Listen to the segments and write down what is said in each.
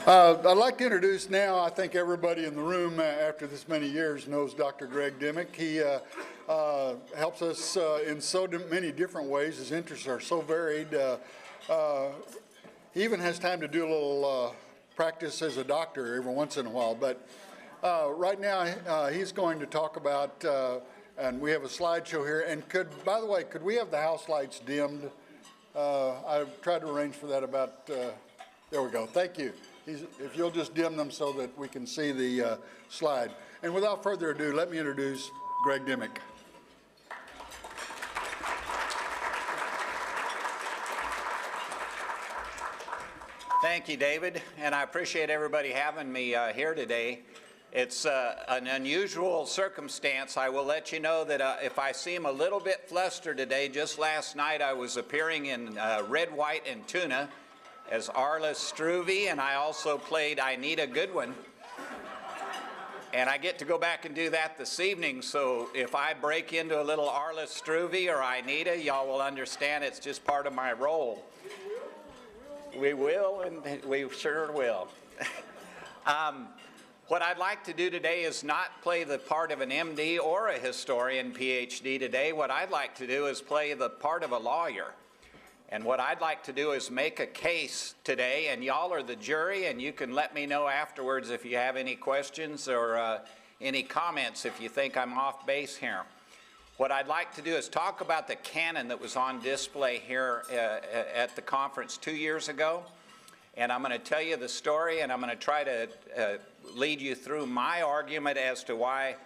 I'd like to introduce now, I think everybody in the room after this many years knows Dr. Gregg Dimmick. He helps us in so many different ways. His interests are so varied. He even has time to do a little practice as a doctor every once in a while. But right now he's going to talk about, and we have a slideshow here. And by the way, could we have the house lights dimmed? I tried to arrange for that about, there we go. Thank you. If you'll just dim them so that we can see the slide. And without further ado, let me introduce Gregg Dimmick. Thank you, David, and I appreciate everybody having me here today. It's an unusual circumstance. I will let you know that if I seem a little bit flustered today, just last night I was appearing in Red, White, and Tuna as Arliss Struve, and I also played I Need a Good One. And I get to go back and do that this evening, so if I break into a little Arliss Struve or Anita, y'all will understand it's just part of my role. We will, and we sure will. What I'd like to do today is not play the part of an MD or a historian PhD today. What I'd like to do is play the part of a lawyer. And what I'd like to do is make a case today, and y'all are the jury, and you can let me know afterwards if you have any questions or any comments if you think I'm off base here. What I'd like to do is talk about the cannon that was on display here at the conference 2 years ago. And I'm going to tell you the story, and I'm going to try to lead you through my argument as to why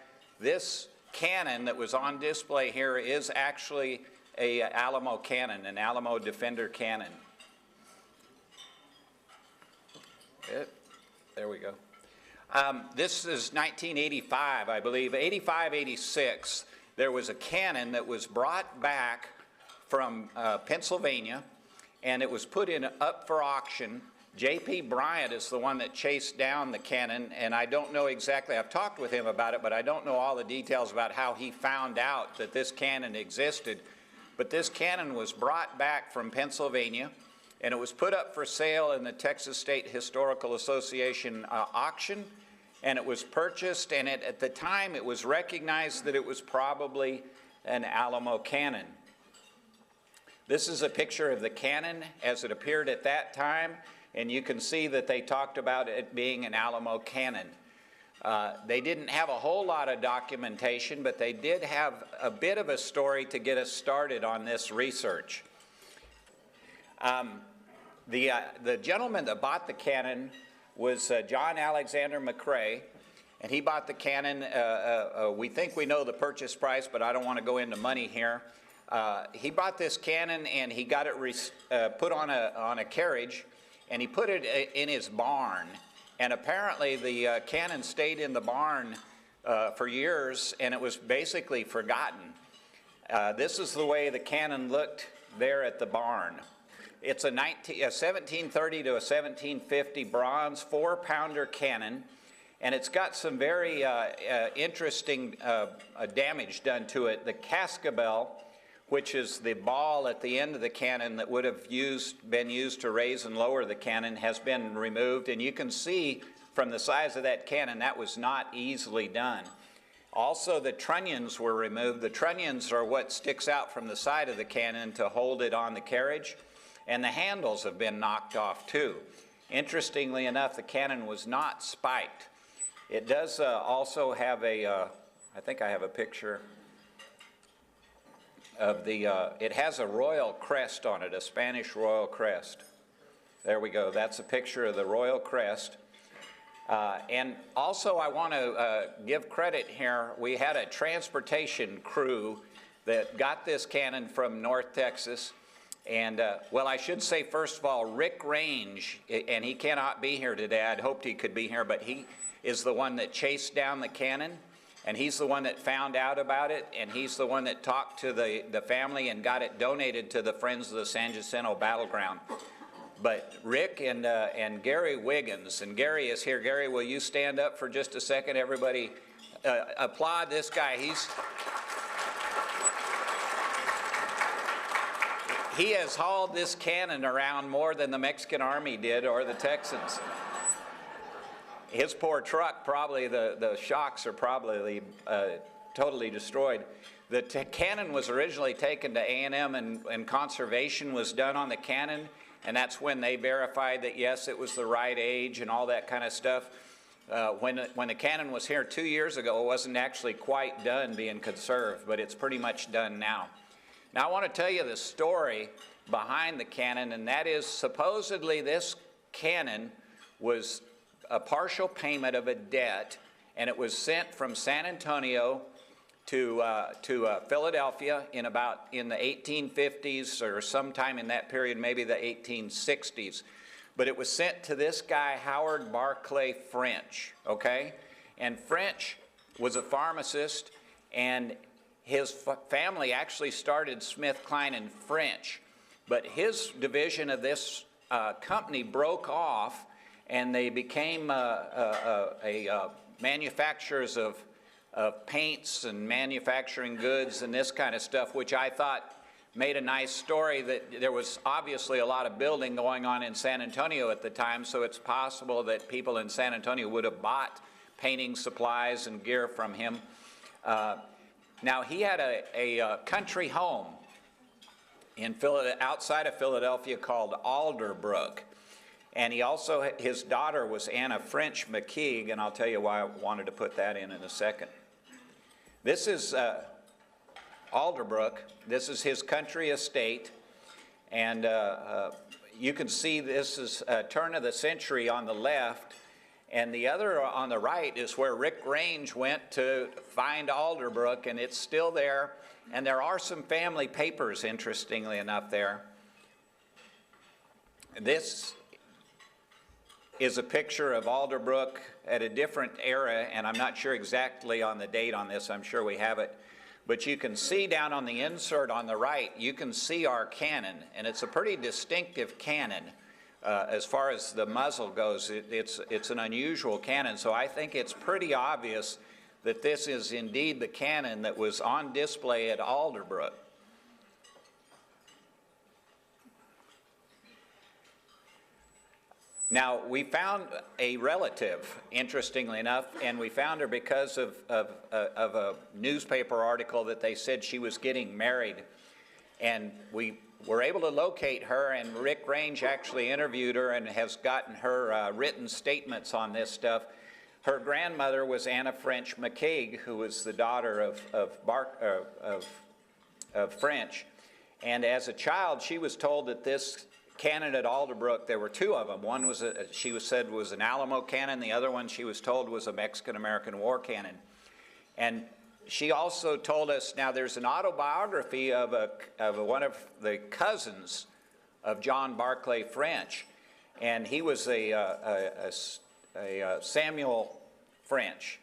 this cannon that was on display here is actually a Alamo cannon, an Alamo Defender cannon. There we go. This is 1985, I believe, 85, 86. There was a cannon that was brought back from Pennsylvania, and it was put up for auction. J.P. Bryant is the one that chased down the cannon, and I don't know exactly, I've talked with him about it, but I don't know all the details about how he found out that this cannon existed. But this cannon was brought back from Pennsylvania, and it was put up for sale in the Texas State Historical Association auction, and it was purchased, and at the time it was recognized that it was probably an Alamo cannon. This is a picture of the cannon as it appeared at that time, and you can see that they talked about it being an Alamo cannon. They didn't have a whole lot of documentation, but they did have a bit of a story to get us started on this research. The gentleman that bought the cannon was John Alexander McRae, and he bought the cannon. We think we know the purchase price, but I don't want to go into money here. He bought this cannon, and he got it put on a carriage, and he put it in his barn. And apparently the cannon stayed in the barn for years, and it was basically forgotten. This is the way the cannon looked there at the barn. It's a 1730 to a 1750 bronze 4-pounder cannon, and it's got some very interesting damage done to it. The cascabel, which is the ball at the end of the cannon that would have been used to raise and lower the cannon, has been removed. And you can see from the size of that cannon that was not easily done. Also, the trunnions were removed. The trunnions are what sticks out from the side of the cannon to hold it on the carriage. And the handles have been knocked off too. Interestingly enough, the cannon was not spiked. It does also have I think I have a picture of it has a royal crest on it, a Spanish royal crest. There we go. That's a picture of the royal crest. And also I want to give credit here. We had a transportation crew that got this cannon from North Texas. And, well, I should say, first of all, Rick Range, and he cannot be here today. I'd hoped he could be here, but he is the one that chased down the cannon. And he's the one that found out about it, and he's the one that talked to the family and got it donated to the Friends of the San Jacinto Battleground. But Rick and Gary Wiggins, and Gary is here. Gary, will you stand up for just a second? Everybody applaud this guy. He has hauled this cannon around more than the Mexican Army did or the Texans. his poor truck, probably the shocks are probably totally destroyed. The cannon was originally taken to A&M and conservation was done on the cannon, and that's when they verified that yes, it was the right age and all that kind of stuff. When the cannon was here 2 years ago, it wasn't actually quite done being conserved, but it's pretty much done now. Now I want to tell you the story behind the cannon, and that is supposedly this cannon was a partial payment of a debt, and it was sent from San Antonio to Philadelphia in the 1850s or sometime in that period, maybe the 1860s. But it was sent to this guy, Howard Barclay French, okay? And French was a pharmacist, and his family actually started Smith, Kline, and French. But his division of this company broke off, and they became manufacturers of paints and manufacturing goods and this kind of stuff, which I thought made a nice story that there was obviously a lot of building going on in San Antonio at the time, so it's possible that people in San Antonio would have bought painting supplies and gear from him. Now, he had a country home in outside of Philadelphia called Alderbrook. And he also, his daughter was Anna French McKeag, and I'll tell you why I wanted to put that in a second. This is Alderbrook. This is his country estate. And you can see this is turn of the century on the left. And the other on the right is where Rick Grange went to find Alderbrook, and it's still there. And there are some family papers, interestingly enough, there. This is a picture of Alderbrook at a different era, and I'm not sure exactly on the date on this. I'm sure we have it. But you can see down on the insert on the right, you can see our cannon, and it's a pretty distinctive cannon. As far as the muzzle goes, it's an unusual cannon, so I think it's pretty obvious that this is indeed the cannon that was on display at Alderbrook. Now, we found a relative, interestingly enough, and we found her because of a newspaper article that they said she was getting married. And we were able to locate her, and Rick Grange actually interviewed her and has gotten her written statements on this stuff. Her grandmother was Anna French McKeag, who was the daughter of French. And as a child, she was told that this cannon at Alderbrook, there were two of them. One was, she said, was an Alamo cannon. The other one, she was told, was a Mexican-American War cannon. And she also told us, now there's an autobiography of one of the cousins of John Barclay French, and he was a Samuel French.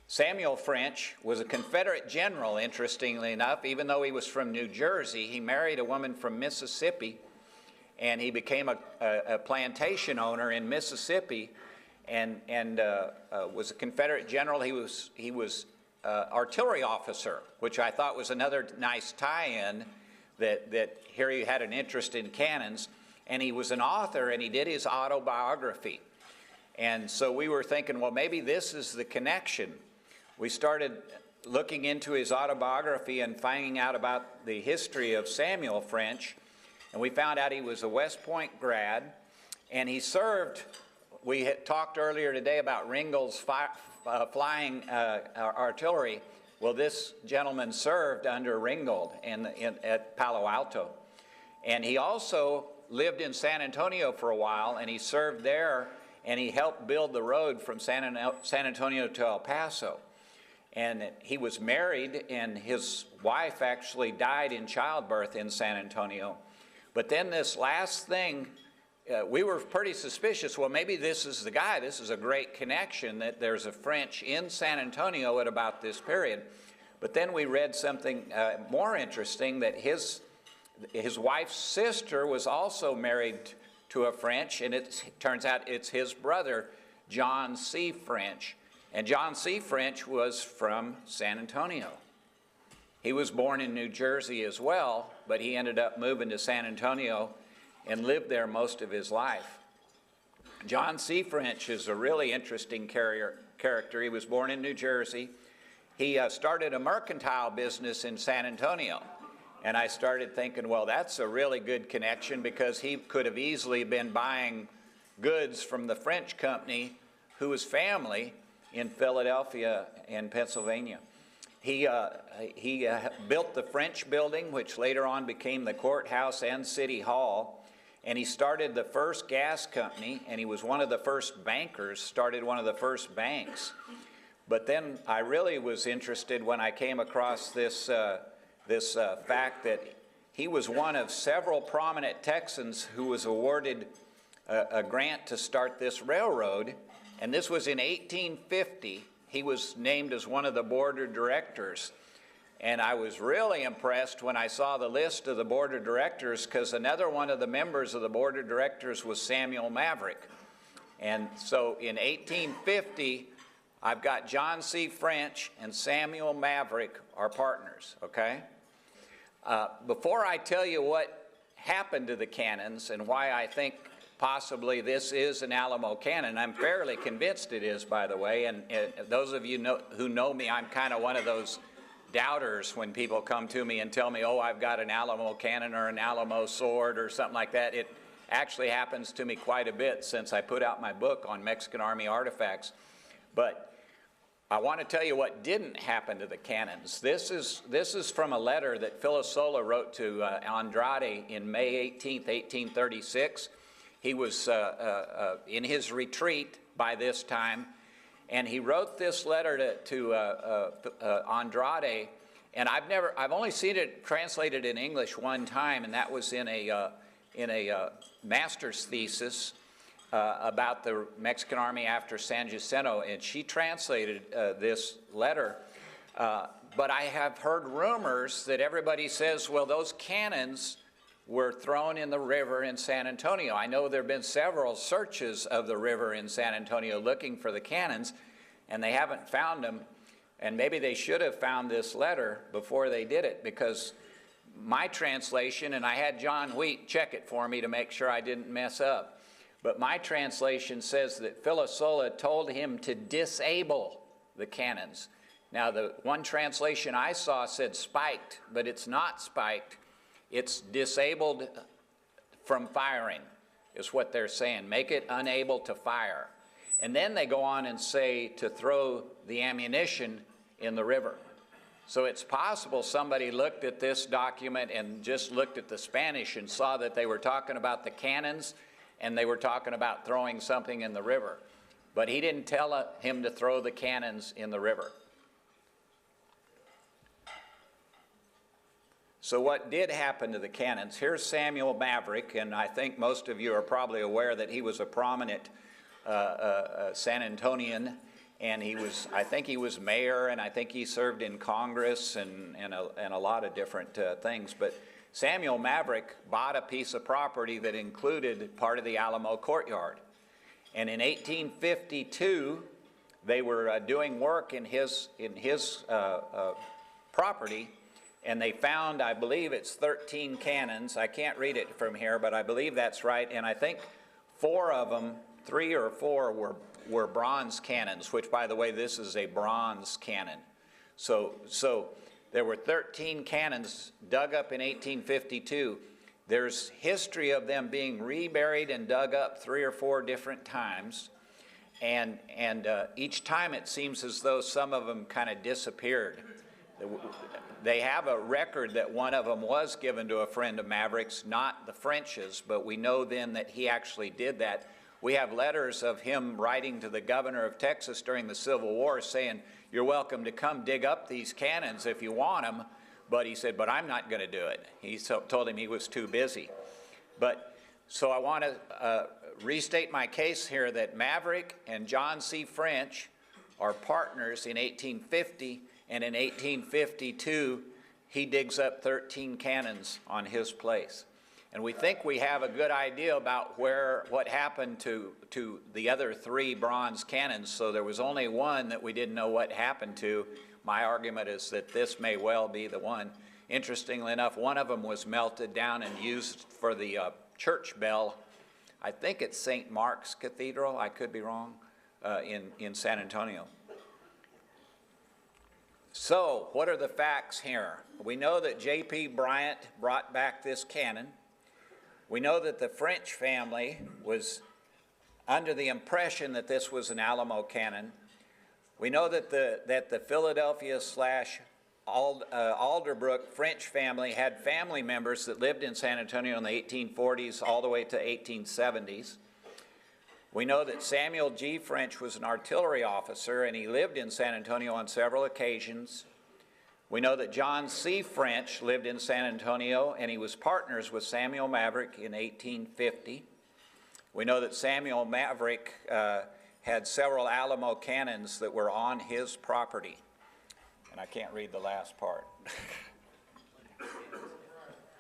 Samuel French was a Confederate general, interestingly enough. Even though he was from New Jersey, he married a woman from Mississippi, and he became a plantation owner in Mississippi, and was a Confederate general. He was artillery officer, which I thought was another nice tie-in, that here he had an interest in cannons, and he was an author, and he did his autobiography. And so we were thinking, well, maybe this is the connection. We started looking into his autobiography and finding out about the history of Samuel French, and we found out he was a West Point grad, and he served. We had talked earlier today about Ringgold's flying artillery. Well, this gentleman served under Ringgold at Palo Alto. And he also lived in San Antonio for a while, and he served there, and he helped build the road from San Antonio to El Paso. And he was married, and his wife actually died in childbirth in San Antonio. But then this last thing, we were pretty suspicious. Well, maybe this is the guy. This is a great connection, that there's a French in San Antonio at about this period. But then we read something more interesting, that his wife's sister was also married to a French, and it turns out it's his brother, John C. French. And John C. French was from San Antonio. He was born in New Jersey as well, but he ended up moving to San Antonio and lived there most of his life. John C. French is a really interesting character. He was born in New Jersey. He started a mercantile business in San Antonio. And I started thinking, well, that's a really good connection, because he could have easily been buying goods from the French company, who was family in Philadelphia and Pennsylvania. He built the French building, which later on became the courthouse and city hall. And he started the first gas company, and he was one of the first bankers, started one of the first banks. But then I really was interested when I came across this fact that he was one of several prominent Texans who was awarded a grant to start this railroad. And this was in 1850. He was named as one of the board of directors. And I was really impressed when I saw the list of the board of directors, because another one of the members of the board of directors was Samuel Maverick. And so in 1850, I've got John C. French and Samuel Maverick are partners, okay? Before I tell you what happened to the cannons and why I think possibly this is an Alamo cannon, I'm fairly convinced it is, by the way, and those of you who know me, I'm kind of one of those doubters when people come to me and tell me, oh, I've got an Alamo cannon or an Alamo sword or something like that. It actually happens to me quite a bit since I put out my book on Mexican Army artifacts. But I want to tell you what didn't happen to the cannons. This is from a letter that Filosola wrote to Andrade in May 18th, 1836. He was in his retreat by this time, and he wrote this letter to Andrade. And I've only seen it translated in English one time, and that was in a master's thesis about the Mexican Army after San Jacinto, and she translated this letter. But I have heard rumors that everybody says, well, those cannons were thrown in the river in San Antonio. I know there have been several searches of the river in San Antonio looking for the cannons, and they haven't found them. And maybe they should have found this letter before they did it, because my translation, and I had John Wheat check it for me to make sure I didn't mess up, but my translation says that Filosola told him to disable the cannons. Now, the one translation I saw said spiked, but it's not spiked. It's disabled from firing, is what they're saying. Make it unable to fire. And then they go on and say to throw the ammunition in the river. So it's possible somebody looked at this document and just looked at the Spanish and saw that they were talking about the cannons, and they were talking about throwing something in the river. But he didn't tell him to throw the cannons in the river. So what did happen to the cannons? Here's Samuel Maverick, and I think most of you are probably aware that he was a prominent San Antonian, and I think he was mayor, and I think he served in Congress and a lot of different things. But Samuel Maverick bought a piece of property that included part of the Alamo courtyard. And in 1852, they were doing work in his property, and they found, I believe it's 13 cannons. I can't read it from here, but I believe that's right. And I think 4 of them, 3 or 4 were bronze cannons, which, by the way, this is a bronze cannon. So there were 13 cannons dug up in 1852. There's history of them being reburied and dug up 3 or 4 different times. And each time it seems as though some of them kind of disappeared. They have a record that one of them was given to a friend of Maverick's, not the French's, but we know then that he actually did that. We have letters of him writing to the governor of Texas during the Civil War saying, you're welcome to come dig up these cannons if you want them. But he said, but I'm not going to do it. He told him he was too busy. So I want to restate my case here that Maverick and John C. French are partners in 1850, and in 1852, he digs up 13 cannons on his place. And we think we have a good idea about what happened to the other 3 bronze cannons, so there was only one that we didn't know what happened to. My argument is that this may well be the one. Interestingly enough, one of them was melted down and used for the church bell. I think it's St. Mark's Cathedral, I could be wrong, in San Antonio. So, what are the facts here? We know that J.P. Bryant brought back this cannon. We know that the French family was under the impression that this was an Alamo cannon. We know that the Philadelphia / Alderbrook French family had family members that lived in San Antonio in the 1840s all the way to 1870s. We know that Samuel G. French was an artillery officer, and he lived in San Antonio on several occasions. We know that John C. French lived in San Antonio, and he was partners with Samuel Maverick in 1850. We know that Samuel Maverick had several Alamo cannons that were on his property. And I can't read the last part.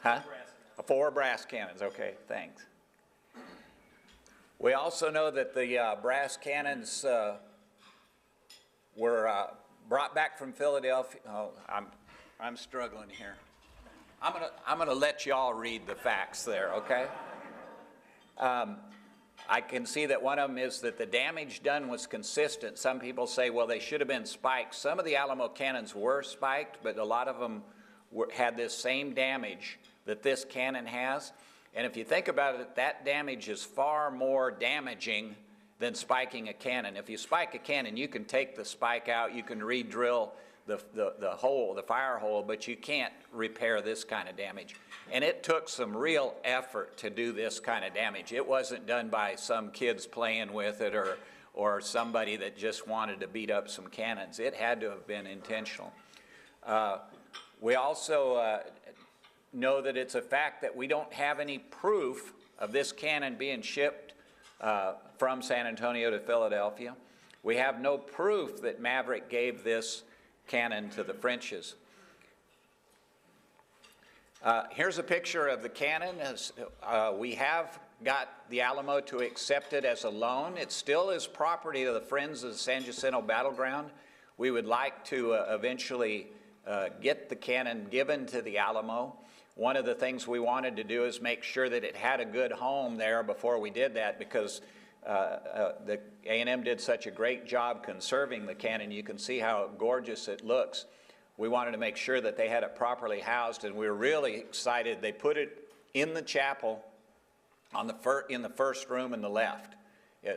Huh? 4 brass cannons, okay, thanks. We also know that the brass cannons were brought back from Philadelphia. Oh, I'm struggling here. I'm gonna let y'all read the facts there, okay? I can see that one of them is that the damage done was consistent. Some people say, well, they should have been spiked. Some of the Alamo cannons were spiked, but a lot of them had this same damage that this cannon has. And if you think about it, that damage is far more damaging than spiking a cannon. If you spike a cannon, you can take the spike out, you can re-drill the hole, the fire hole, but you can't repair this kind of damage. And it took some real effort to do this kind of damage. It wasn't done by some kids playing with it or somebody that just wanted to beat up some cannons. It had to have been intentional. We also know that it's a fact that we don't have any proof of this cannon being shipped from San Antonio to Philadelphia. We have no proof that Maverick gave this cannon to the Frenches. Here's a picture of the cannon. We have got the Alamo to accept it as a loan. It still is property of the Friends of the San Jacinto Battleground. We would like to eventually get the cannon given to the Alamo. One of the things we wanted to do is make sure that it had a good home there before we did that, because the A&M did such a great job conserving the cannon. You can see how gorgeous it looks. We wanted to make sure that they had it properly housed, and we were really excited. They put it in the chapel in the first room on the left.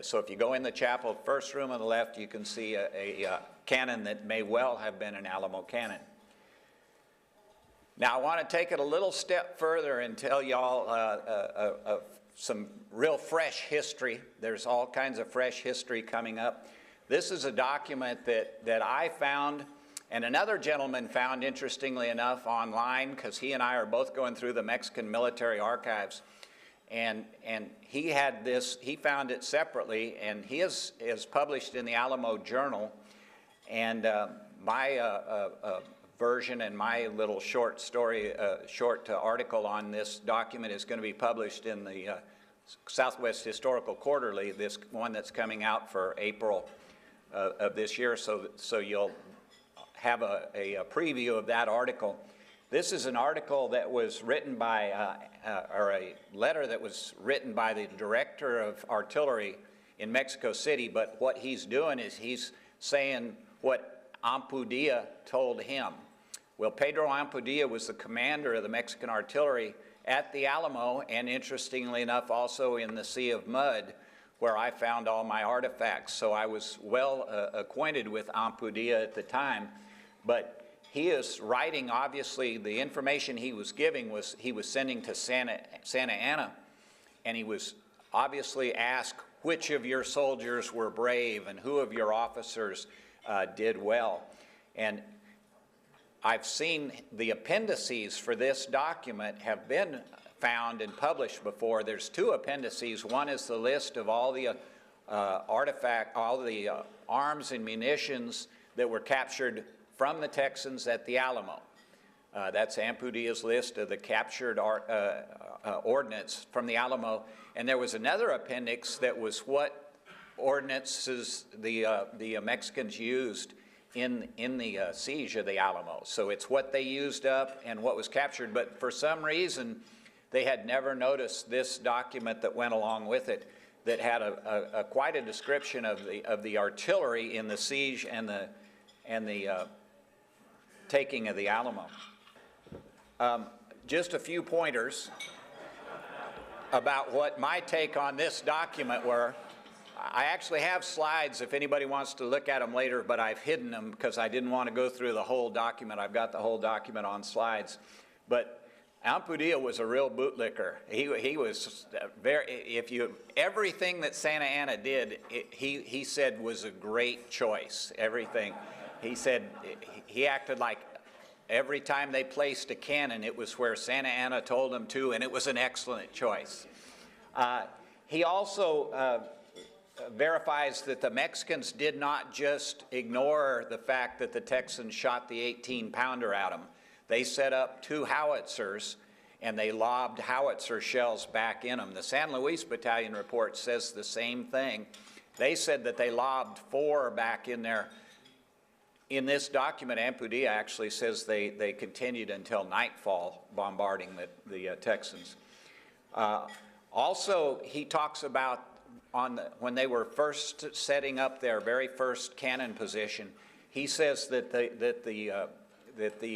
So if you go in the chapel, first room on the left, you can see a cannon that may well have been an Alamo cannon. Now, I want to take it a little step further and tell y'all some real fresh history. There's all kinds of fresh history coming up. This is a document that I found, and another gentleman found, interestingly enough, online, because he and I are both going through the Mexican military archives. And he had this, he found it separately, and he is published in the Alamo Journal. And my version and my little short story, short article on this document is going to be published in the Southwest Historical Quarterly, this one that's coming out for April of this year, so you'll have a preview of that article. This is an article that was written by, or a letter that was written by the director of artillery in Mexico City, but what he's doing is he's saying what Ampudia told him. Well, Pedro Ampudia was the commander of the Mexican artillery at the Alamo, and interestingly enough, also in the Sea of Mud, where I found all my artifacts. So I was well acquainted with Ampudia at the time. But he is writing, obviously, the information he was giving was he was sending to Santa Ana, and he was obviously asked which of your soldiers were brave and who of your officers did well. And I've seen the appendices for this document have been found and published before. There's 2 appendices. One is the list of all the arms and munitions that were captured from the Texans at the Alamo. That's Ampudia's list of the captured ordnance from the Alamo. And there was another appendix that was what ordnances the Mexicans used in the siege of the Alamo. So it's what they used up and what was captured. But for some reason, they had never noticed this document that went along with it that had quite a description of the artillery in the siege and the taking of the Alamo. Just a few pointers about what my take on this document were. I actually have slides if anybody wants to look at them later, but I've hidden them because I didn't want to go through the whole document. I've got the whole document on slides. But Ampudia was a real bootlicker. He was everything that Santa Anna did, he said was a great choice. Everything. He said he acted like every time they placed a cannon, it was where Santa Anna told him to, and it was an excellent choice. He also verifies that the Mexicans did not just ignore the fact that the Texans shot the 18-pounder at them. They set up 2 howitzers, and they lobbed howitzer shells back in them. The San Luis Battalion report says the same thing. They said that they lobbed 4 back in there. In this document, Ampudia actually says they continued until nightfall bombarding the Texans. Also, he talks about when they were first setting up their very first cannon position, he says that the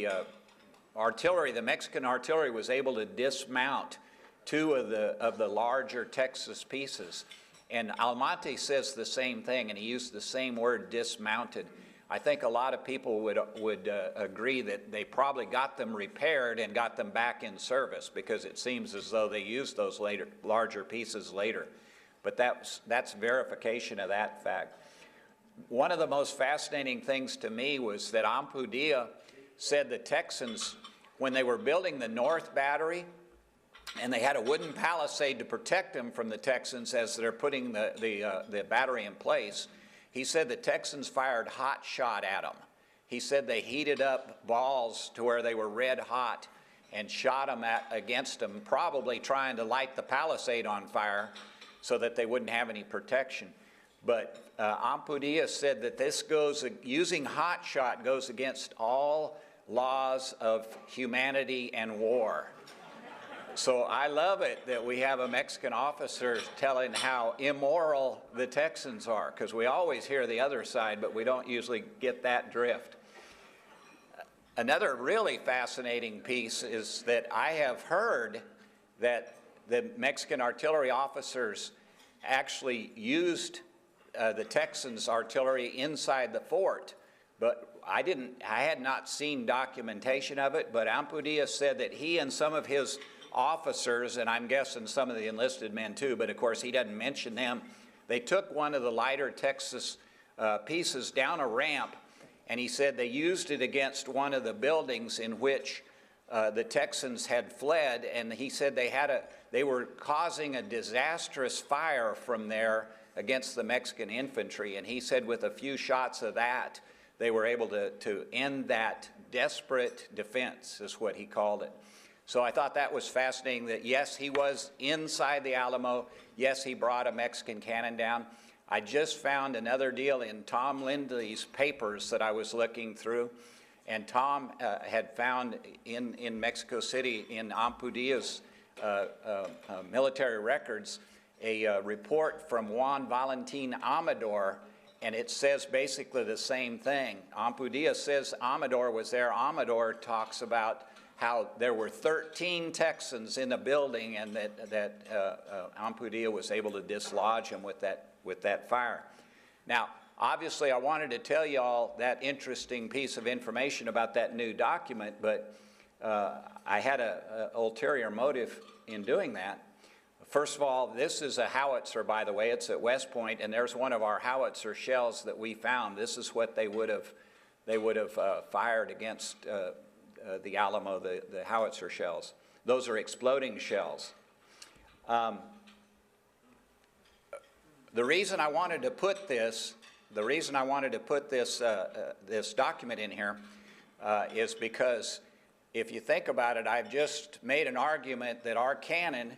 artillery, the Mexican artillery, was able to dismount 2 of the larger Texas pieces. And Almonte says the same thing, and he used the same word, dismounted. I think a lot of people would agree that they probably got them repaired and got them back in service, because it seems as though they used those larger pieces later. But that's verification of that fact. One of the most fascinating things to me was that Ampudia said the Texans, when they were building the North Battery, and they had a wooden palisade to protect them from the Texans as they're putting the battery in place, he said the Texans fired hot shot at them. He said they heated up balls to where they were red hot and shot them against them, probably trying to light the palisade on fire so that they wouldn't have any protection. But Ampudia said that using hot shot goes against all laws of humanity and war. So I love it that we have a Mexican officer telling how immoral the Texans are, because we always hear the other side, but we don't usually get that drift. Another really fascinating piece is that I have heard that the Mexican artillery officers actually used the Texans' artillery inside the fort, but I had not seen documentation of it, but Ampudia said that he and some of his officers, and I'm guessing some of the enlisted men too, but of course he doesn't mention them, they took one of the lighter Texas pieces down a ramp, and he said they used it against one of the buildings in which the Texans had fled, and he said they were causing a disastrous fire from there against the Mexican infantry, and he said with a few shots of that, they were able to end that desperate defense, is what he called it. So I thought that was fascinating that, yes, he was inside the Alamo. Yes, he brought a Mexican cannon down. I just found another deal in Tom Lindley's papers that I was looking through. And Tom had found in Mexico City, in Ampudia's military records, a report from Juan Valentin Amador, and it says basically the same thing. Ampudia says Amador was there. Amador talks about how there were 13 Texans in the building, and that Ampudia was able to dislodge them with that fire. Now, obviously, I wanted to tell you all that interesting piece of information about that new document, but I had an ulterior motive in doing that. First of all, this is a howitzer, by the way. It's at West Point, and there's one of our howitzer shells that we found. This is what they would have fired against the Alamo, the howitzer shells. Those are exploding shells. The reason I wanted to put this document in here is because if you think about it, I've just made an argument that our cannon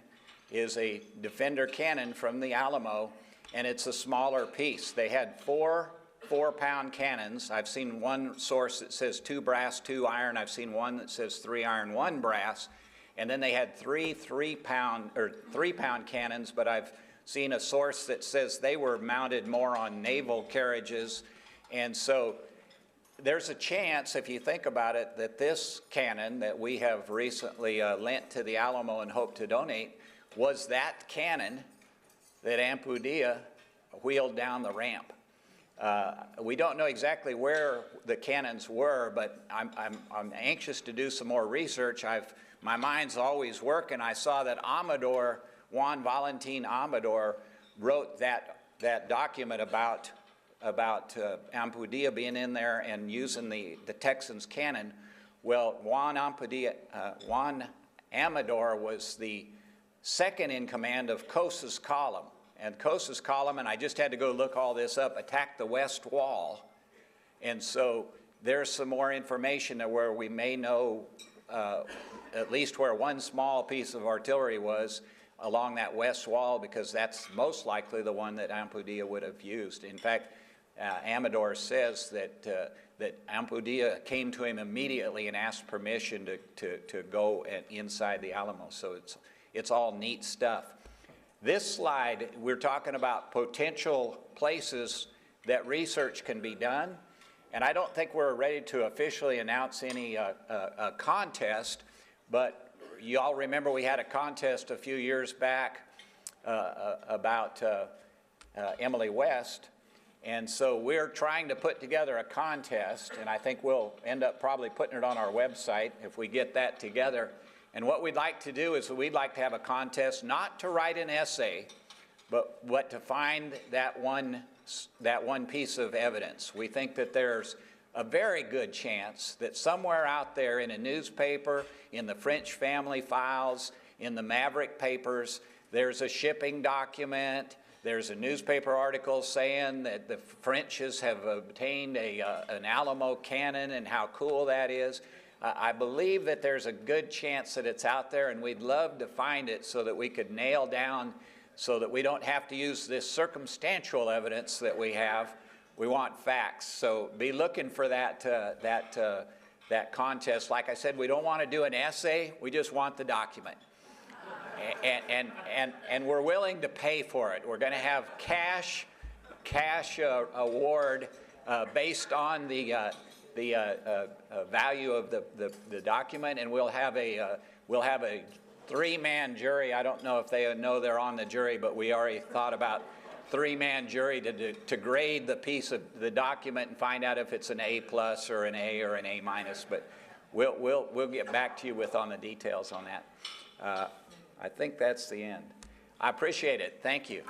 is a Defender cannon from the Alamo, and it's a smaller piece. They had 4 4-pound cannons. I've seen one source that says 2 brass, 2 iron. I've seen one that says 3 iron, 1 brass. And then they had three 3-pound cannons, but I've seen a source that says they were mounted more on naval carriages. And so there's a chance, if you think about it, that this cannon that we have recently lent to the Alamo and hope to donate was that cannon that Ampudia wheeled down the ramp. We don't know exactly where the cannons were, but I'm anxious to do some more research. My mind's always working. I saw that Amador, Juan Valentin Amador, wrote that document about Ampudia being in there and using the Texans cannon. Well, Juan Amador was the second in command of Cosa's column. And Cosa's column, and I just had to go look all this up, attacked the west wall. And so there's some more information where we may know at least where one small piece of artillery was along that west wall, because that's most likely the one that Ampudia would have used. In fact, Amador says that Ampudia came to him immediately and asked permission to go inside the Alamo. So it's all neat stuff. This slide, we're talking about potential places that research can be done. And I don't think we're ready to officially announce any contest, but you all remember we had a contest a few years back about Emily West. And so we're trying to put together a contest, and I think we'll end up probably putting it on our website if we get that together. And what we'd like to do is we'd like to have a contest not to write an essay, but to find that one piece of evidence. We think that there's a very good chance that somewhere out there in a newspaper, in the French family files, in the Maverick papers, there's a shipping document. There's a newspaper article saying that the Frenches have obtained an Alamo cannon and how cool that is. I believe that there's a good chance that it's out there, and we'd love to find it so that we could nail down, so that we don't have to use this circumstantial evidence that we have. We want facts. So be looking for that contest. Like I said, we don't want to do an essay. We just want the document. And we're willing to pay for it. We're going to have cash award based on the value of the document, and we'll have a 3-man jury. I don't know if they know they're on the jury, but we already thought about 3-man jury to grade the piece of the document and find out if it's an A+ or an A or an A-. But we'll get back to you on the details on that. I think that's the end. I appreciate it. Thank you.